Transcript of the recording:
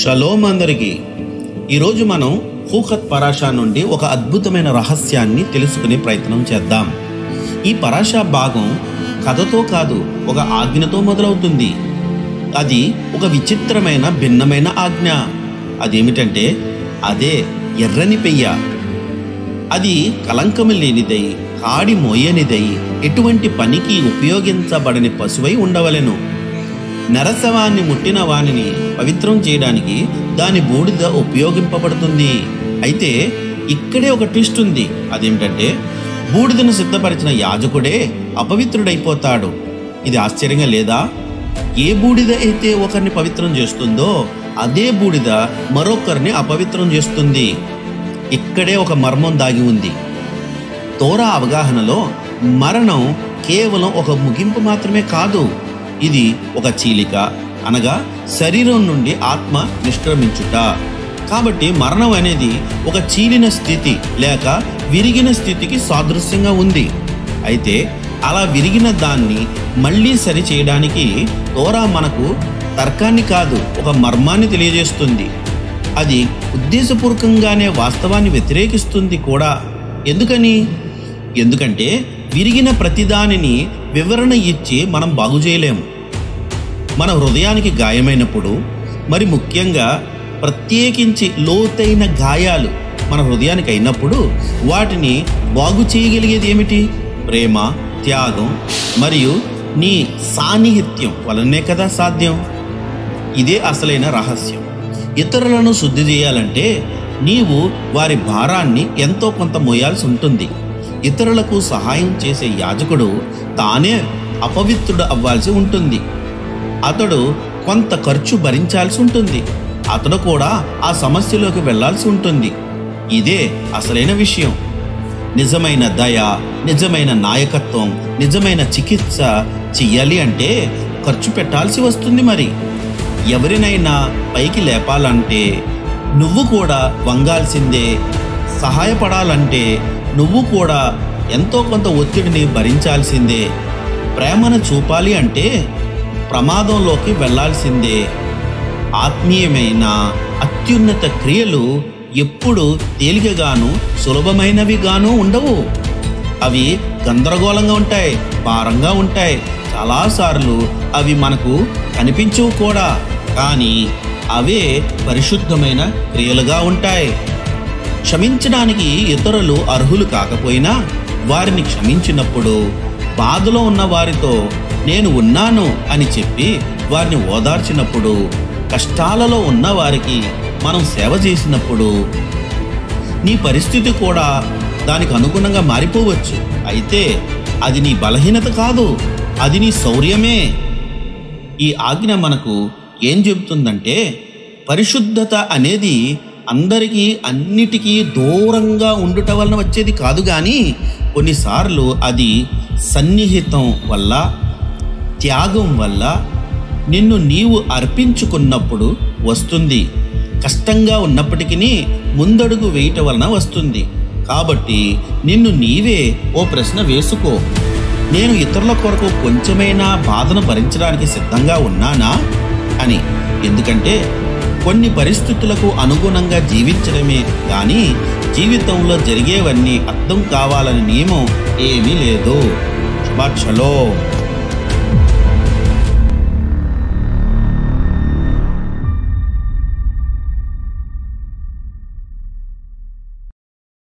Shalom అందరికీ. ఈరోజు మనం హూఖత్ పరాషా నుండి ఒక అద్భుతమైన రహస్యాన్ని తెలుసుకునే ప్రయత్నం చేద్దాం. ఈ పరాషా భాగం కథతో కాదు, ఒక ఆజ్ఞతో మొదలవుతుంది. అది ఒక విచిత్రమైన భిన్నమైన ఆజ్ఞ. అదేమిటంటే అదే ఎర్రని పెయ్య. అది కలంకము లేనిదై, కాడి మోయనిదై, ఎటువంటి పనికి ఉపయోగించబడని పశువై ఉండవలెను. నరసవాన్ని ముట్టిన వానిని పవిత్రం చేయడానికి దాని బూడిద ఉపయోగింపబడుతుంది. అయితే ఇక్కడే ఒక ట్విస్ట్ ఉంది. అదేమిటంటే బూడిదను సిద్ధపరిచిన యాజకుడే అపవిత్రుడైపోతాడు. ఇది ఆశ్చర్యంగా లేదా? ఏ బూడిద అయితే ఒకరిని పవిత్రం చేస్తుందో అదే బూడిద మరొకరిని అపవిత్రం చేస్తుంది. ఇక్కడే ఒక మర్మం దాగి ఉంది. తోరా అవగాహనలో మరణం కేవలం ఒక ముగింపు మాత్రమే కాదు, ఇది ఒక చీలిక, అనగా శరీరం నుండి ఆత్మ నిష్క్రమించుట. కాబట్టి మరణం అనేది ఒక చీలిన స్థితి లేక విరిగిన స్థితికి సాదృశ్యంగా ఉంది. అయితే అలా విరిగిన దాన్ని మళ్ళీ సరి చేయడానికి తోరా మనకు తర్కాన్ని కాదు, ఒక మర్మాన్ని తెలియజేస్తుంది. అది ఉద్దేశపూర్వకంగానే వాస్తవాన్ని వ్యతిరేకిస్తుంది కూడా. ఎందుకంటే విరిగిన ప్రతిదానిని వివరణ ఇచ్చి మనం బాగు చేయలేము. మన హృదయానికి గాయమైనప్పుడు, మరి ముఖ్యంగా ప్రత్యేకించి లోతైన గాయాలు మన హృదయానికి అయినప్పుడు వాటిని బాగు చేయగలిగేది ఏమిటి? ప్రేమ, త్యాగం మరియు నీ సాన్నిహిత్యం వలనే కదా సాధ్యం. ఇదే అసలైన రహస్యం. ఇతరులను శుద్ధి చేయాలంటే నీవు వారి భారాన్ని ఎంతో కొంత మోయాల్సి ఉంటుంది. ఇతరులకు సహాయం చేసే యాజకుడు తానే అపవిత్రుడు అవ్వాల్సి ఉంటుంది. అతడు కొంత ఖర్చు భరించాల్సి ఉంటుంది. అతడు కూడా ఆ సమస్యలోకి వెళ్లాల్సి ఉంటుంది. ఇదే అసలైన విషయం. నిజమైన దయ, నిజమైన నాయకత్వం, నిజమైన చికిత్స చెయ్యాలి అంటే ఖర్చు పెట్టాల్సి వస్తుంది. మరి ఎవరినైనా పైకి లేపాలంటే నువ్వు కూడా వంగాల్సిందే. సహాయపడాలంటే నువ్వు కూడా ఎంతో కొంత ఒత్తిడిని భరించాల్సిందే. ప్రేమను చూపాలి అంటే ప్రమాదంలోకి వెళ్లాల్సిందే. ఆత్మీయమైన అత్యున్నత క్రియలు ఎప్పుడు తేలికగాను సులభమైనవిగాను ఉండవు. అవి గందరగోళంగా ఉంటాయి, భారంగా ఉంటాయి. చాలాసార్లు అవి మనకు కనిపించవు కూడా, కానీ అవే పరిశుద్ధమైన క్రియలుగా ఉంటాయి. క్షమించడానికి ఇతరులు అర్హులు కాకపోయినా వారిని క్షమించినప్పుడు, బాధలో ఉన్న వారితో నేను ఉన్నాను అని చెప్పి వారిని ఓదార్చినప్పుడు, కష్టాలలో ఉన్న వారికి మనం సేవ చేసినప్పుడు నీ పరిస్థితి కూడా దానికి అనుగుణంగా మారిపోవచ్చు. అయితే అది నీ బలహీనత కాదు, అది నీ శౌర్యమే. ఈ ఆజ్ఞ మనకు ఏం చెబుతుందంటే పరిశుద్ధత అనేది అందరికీ అన్నిటికీ దూరంగా ఉండుట వలన వచ్చేది కాదు, కానీ కొన్నిసార్లు అది సన్నిహితం వల్ల, త్యాగం వల్ల, నిన్ను నీవు అర్పించుకున్నప్పుడు వస్తుంది. కష్టంగా ఉన్నప్పటికీ ముందడుగు వేయటం వలన వస్తుంది. కాబట్టి నిన్ను నీవే ఓ ప్రశ్న వేసుకో. నేను ఇతరుల కొరకు కొంచెమైనా బాధను భరించడానికి సిద్ధంగా ఉన్నానా అని. ఎందుకంటే కొన్ని పరిస్థితులకు అనుగుణంగా జీవించడమే కానీ జీవితంలో జరిగేవన్నీ అర్థం కావాలని నియమం ఏమీ లేదు. శుభాషలో.